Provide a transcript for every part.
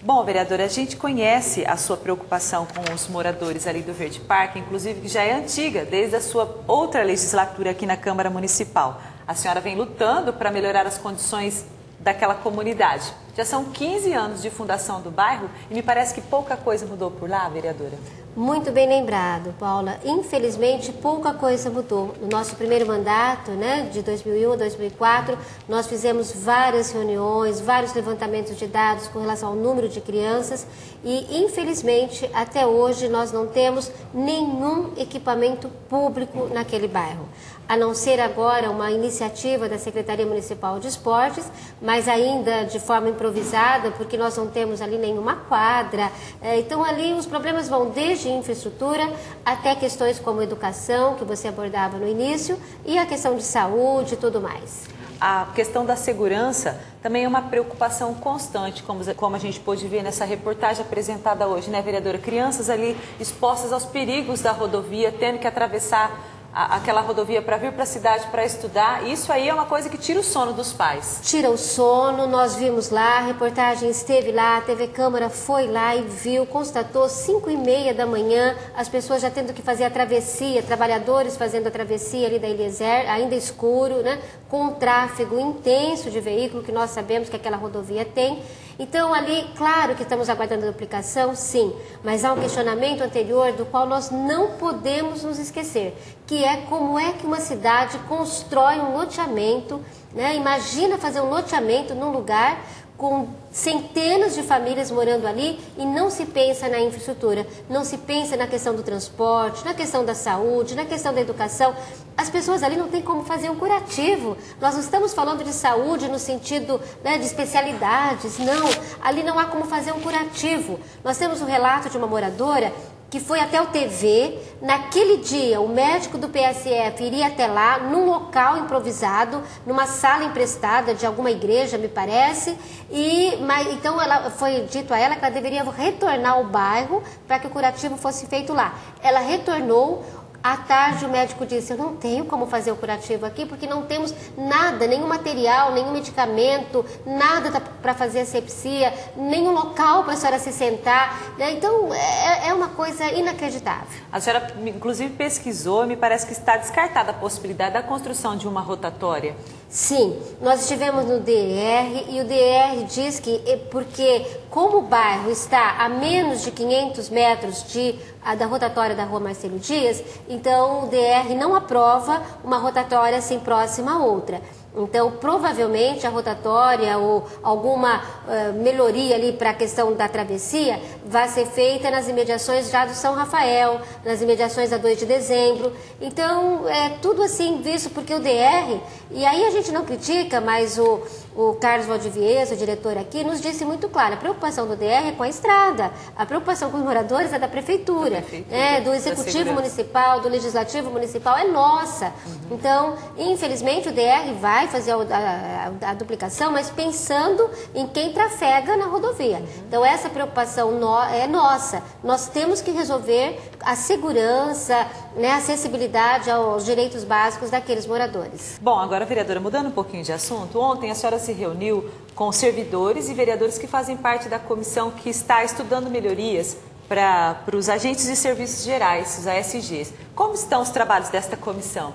Bom, vereadora, a gente conhece a sua preocupação com os moradores ali do Verde Parque, inclusive que já é antiga, desde a sua outra legislatura aqui na Câmara Municipal. A senhora vem lutando para melhorar as condições daquela comunidade. Já são 15 anos de fundação do bairro e me parece que pouca coisa mudou por lá, vereadora. Muito bem lembrado, Paula. Infelizmente, pouca coisa mudou. No nosso primeiro mandato, de 2001 a 2004, nós fizemos várias reuniões, vários levantamentos de dados com relação ao número de crianças e, infelizmente, até hoje nós não temos nenhum equipamento público naquele bairro. A não ser agora uma iniciativa da Secretaria Municipal de Esportes, mas ainda de forma improvisada, porque nós não temos ali nenhuma quadra. Então, ali os problemas vão desde infraestrutura até questões como educação, que você abordava no início, e a questão de saúde e tudo mais. A questão da segurança também é uma preocupação constante, como a gente pôde ver nessa reportagem apresentada hoje, né, vereadora? Crianças ali expostas aos perigos da rodovia, tendo que atravessar aquela rodovia para vir para a cidade para estudar. Isso aí é uma coisa que tira o sono dos pais. Tira o sono, nós vimos lá, a reportagem esteve lá, a TV Câmara foi lá e viu, constatou 5h30 da manhã, as pessoas já tendo que fazer a travessia, trabalhadores fazendo a travessia ali da Eliezer, ainda escuro, com um tráfego intenso de veículo que nós sabemos que aquela rodovia tem. Então, ali, claro que estamos aguardando a duplicação, sim, mas há um questionamento anterior do qual nós não podemos nos esquecer, que é como é que uma cidade constrói um loteamento, Imagina fazer um loteamento num lugar com centenas de famílias morando ali e não se pensa na infraestrutura, não se pensa na questão do transporte, na questão da saúde, na questão da educação. As pessoas ali não têm como fazer um curativo. Nós não estamos falando de saúde no sentido de especialidades, não. Ali não há como fazer um curativo. Nós temos um relato de uma moradora que foi até o TV, naquele dia o médico do PSF iria até lá, num local improvisado, numa sala emprestada de alguma igreja, me parece, então foi dito a ela que ela deveria retornar ao bairro para que o curativo fosse feito lá. Ela retornou. À tarde o médico disse, eu não tenho como fazer o curativo aqui porque não temos nada, nenhum material, nenhum medicamento, nada para fazer asepsia, nenhum local para a senhora se sentar. Então é uma coisa inacreditável. A senhora inclusive pesquisou e me parece que está descartada a possibilidade da construção de uma rotatória. Sim, nós estivemos no DR e o DR diz que porque como o bairro está a menos de 500 metros da rotatória da Rua Marcelo Dias, então o DR não aprova uma rotatória assim próxima a outra. Então, provavelmente, a rotatória ou alguma melhoria ali para a questão da travessia vai ser feita nas imediações já do São Rafael, nas imediações da 2 de dezembro. Então, é tudo assim visto porque o DR, e aí a gente não critica, mas o Carlos Valdivies, o diretor aqui, nos disse muito claro, a preocupação do DR é com a estrada, a preocupação com os moradores é da prefeitura, do executivo municipal, do legislativo municipal, é nossa. Então, infelizmente, o DR vai fazer a duplicação, mas pensando em quem trafega na rodovia. Então, essa preocupação é nossa. Nós temos que resolver a segurança, a acessibilidade aos direitos básicos daqueles moradores. Bom, agora, vereadora, mudando um pouquinho de assunto, ontem a senhora se reuniu com servidores e vereadores que fazem parte da comissão que está estudando melhorias para os agentes de serviços gerais, os ASGs. Como estão os trabalhos desta comissão?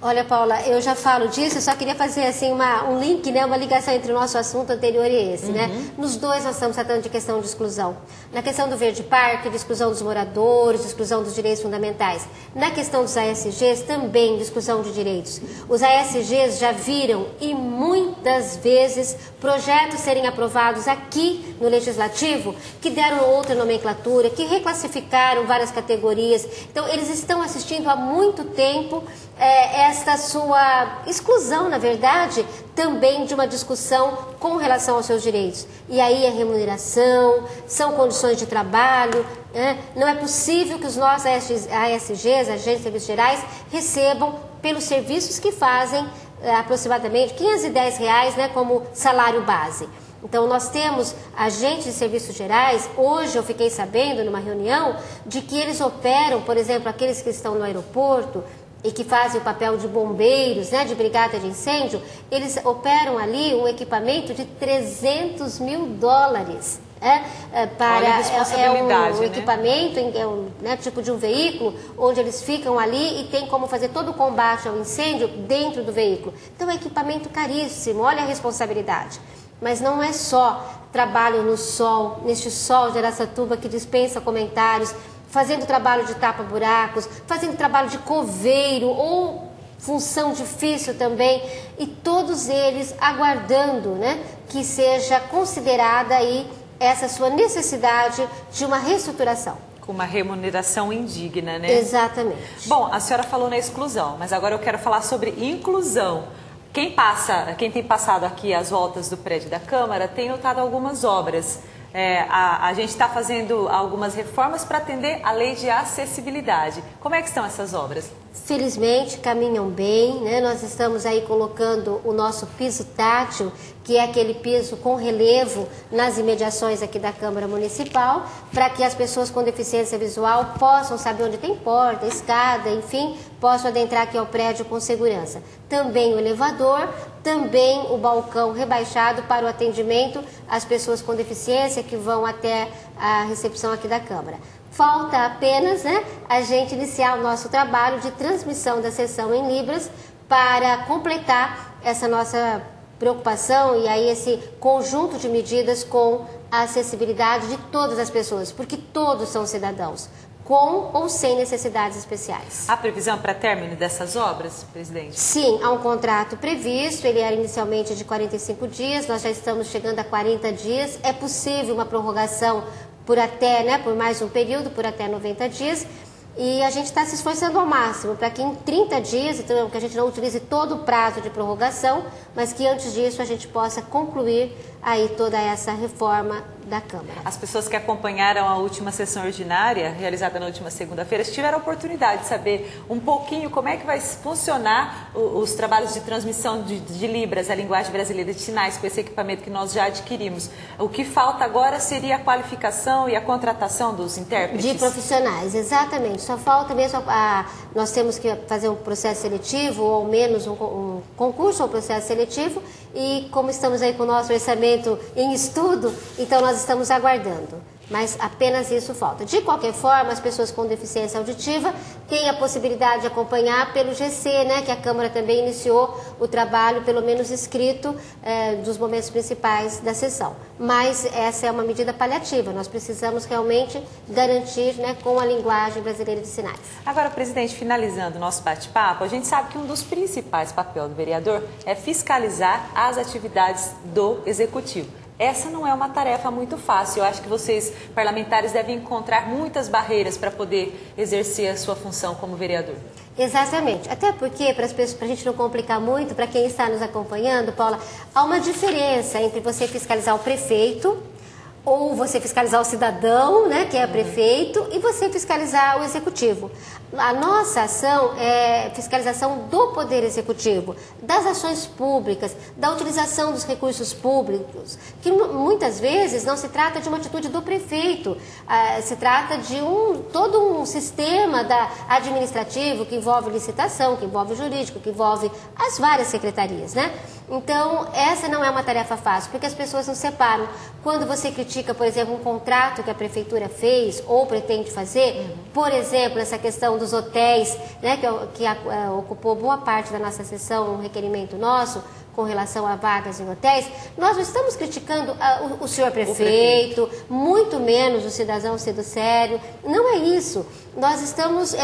Olha, Paula, eu já falo disso, eu só queria fazer assim um link, uma ligação entre o nosso assunto anterior e esse, Nos dois nós estamos tratando de questão de exclusão. Na questão do Verde Parque, de exclusão dos moradores, de exclusão dos direitos fundamentais. Na questão dos ASGs, também de exclusão de direitos. Os ASGs já viram, e muitas vezes, projetos serem aprovados aqui no Legislativo, que deram outra nomenclatura, que reclassificaram várias categorias. Então, eles estão assistindo há muito tempo esta sua exclusão, na verdade, também de uma discussão com relação aos seus direitos. E aí é remuneração, são condições de trabalho. Não é possível que os nossos ASGs, agentes de serviços gerais, recebam pelos serviços que fazem aproximadamente R$510 como salário base. Então, nós temos agentes de serviços gerais, hoje eu fiquei sabendo numa reunião, de que eles operam, por exemplo, aqueles que estão no aeroporto, e que fazem o papel de bombeiros, né, de brigada de incêndio, eles operam ali um equipamento de 300 mil dólares. Para um equipamento, né, tipo de um veículo, onde eles ficam ali e tem como fazer todo o combate ao incêndio dentro do veículo. Então é equipamento caríssimo, olha a responsabilidade. Mas não é só trabalho no sol, neste sol de Araçatuba que dispensa comentários, fazendo trabalho de tapa-buracos, fazendo trabalho de coveiro ou função difícil também, e todos eles aguardando, né, que seja considerada aí essa sua necessidade de uma reestruturação. Com uma remuneração indigna, né? Exatamente. Bom, a senhora falou na exclusão, mas agora eu quero falar sobre inclusão. Quem tem passado aqui as voltas do prédio da Câmara tem notado algumas obras. A gente está fazendo algumas reformas para atender a lei de acessibilidade. Como é que estão essas obras? Felizmente caminham bem, né? Nós estamos aí colocando o nosso piso tátil, que é aquele piso com relevo nas imediações aqui da Câmara Municipal, para que as pessoas com deficiência visual possam saber onde tem porta, escada, enfim, possam adentrar aqui ao prédio com segurança. Também o elevador, também o balcão rebaixado para o atendimento às pessoas com deficiência que vão até a recepção aqui da Câmara. Falta apenas, né, a gente iniciar o nosso trabalho de transmissão da sessão em Libras para completar essa nossa preocupação e aí esse conjunto de medidas com a acessibilidade de todas as pessoas, porque todos são cidadãos, com ou sem necessidades especiais. Há previsão para término dessas obras, presidente? Sim, há um contrato previsto, ele era inicialmente de 45 dias, nós já estamos chegando a 40 dias, é possível uma prorrogação por até, né, por mais um período, por até 90 dias, e a gente está se esforçando ao máximo para que em 30 dias, então, que a gente não utilize todo o prazo de prorrogação, mas que antes disso a gente possa concluir aí toda essa reforma da Câmara. As pessoas que acompanharam a última sessão ordinária, realizada na última segunda-feira, tiveram a oportunidade de saber um pouquinho como é que vai funcionar os trabalhos de transmissão de Libras, a linguagem brasileira de sinais, com esse equipamento que nós já adquirimos. O que falta agora seria a qualificação e a contratação dos intérpretes? De profissionais, exatamente. Só falta mesmo, nós temos que fazer um processo seletivo, ou ao menos um concurso ou processo seletivo, e como estamos aí com o nosso orçamento em estudo, então nós estamos aguardando. Mas apenas isso falta. De qualquer forma, as pessoas com deficiência auditiva têm a possibilidade de acompanhar pelo GC, né, que a Câmara também iniciou o trabalho, pelo menos escrito, dos momentos principais da sessão. Mas essa é uma medida paliativa, nós precisamos realmente garantir, né, com a linguagem brasileira de sinais. Agora, presidente, finalizando o nosso bate-papo, a gente sabe que um dos principais papéis do vereador é fiscalizar as atividades do Executivo. Essa não é uma tarefa muito fácil. Eu acho que vocês, parlamentares, devem encontrar muitas barreiras para poder exercer a sua função como vereador. Exatamente. Até porque, para a gente não complicar muito, para quem está nos acompanhando, Paula, há uma diferença entre você fiscalizar o prefeito ou você fiscalizar o cidadão, né, que é prefeito, e você fiscalizar o executivo. A nossa ação é fiscalização do Poder Executivo, das ações públicas, da utilização dos recursos públicos, que muitas vezes não se trata de uma atitude do prefeito, se trata de todo um sistema administrativo que envolve licitação, que envolve jurídico, que envolve as várias secretarias, né? Então, essa não é uma tarefa fácil, porque as pessoas não separam. Quando você critica, por exemplo, um contrato que a prefeitura fez ou pretende fazer, por exemplo, essa questão dos hotéis, né, que ocupou boa parte da nossa sessão, um requerimento nosso, com relação a vagas em hotéis, nós não estamos criticando o senhor prefeito, muito menos o cidadão sendo sério, não é isso. Nós estamos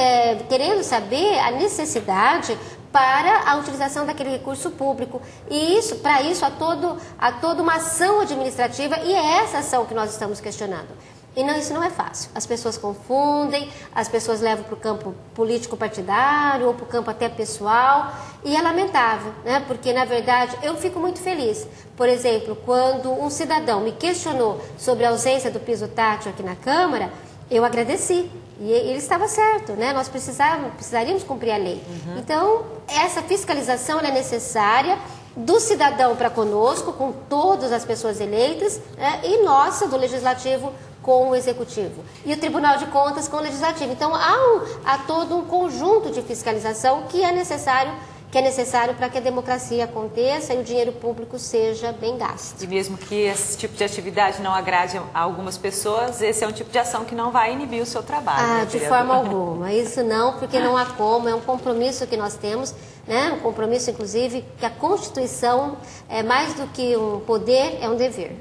querendo saber a necessidade para a utilização daquele recurso público. E para isso há toda uma ação administrativa, e é essa ação que nós estamos questionando. E não, isso não é fácil. As pessoas confundem, as pessoas levam para o campo político-partidário ou para o campo até pessoal, e é lamentável, né? Porque, na verdade, eu fico muito feliz. Por exemplo, quando um cidadão me questionou sobre a ausência do piso tátil aqui na Câmara, eu agradeci. E ele estava certo, né? Nós precisaríamos cumprir a lei. Então, essa fiscalização é necessária do cidadão para conosco, com todas as pessoas eleitas, né? E nossa, do Legislativo, com o Executivo e o Tribunal de Contas com o Legislativo. Então, há todo um conjunto de fiscalização que é necessário para que a democracia aconteça e o dinheiro público seja bem gasto. E mesmo que esse tipo de atividade não agrade a algumas pessoas, esse é um tipo de ação que não vai inibir o seu trabalho. Né, de forma alguma. Isso não, porque não há como, é um compromisso que nós temos, né? Um compromisso, inclusive, que a Constituição é mais do que um poder, é um dever.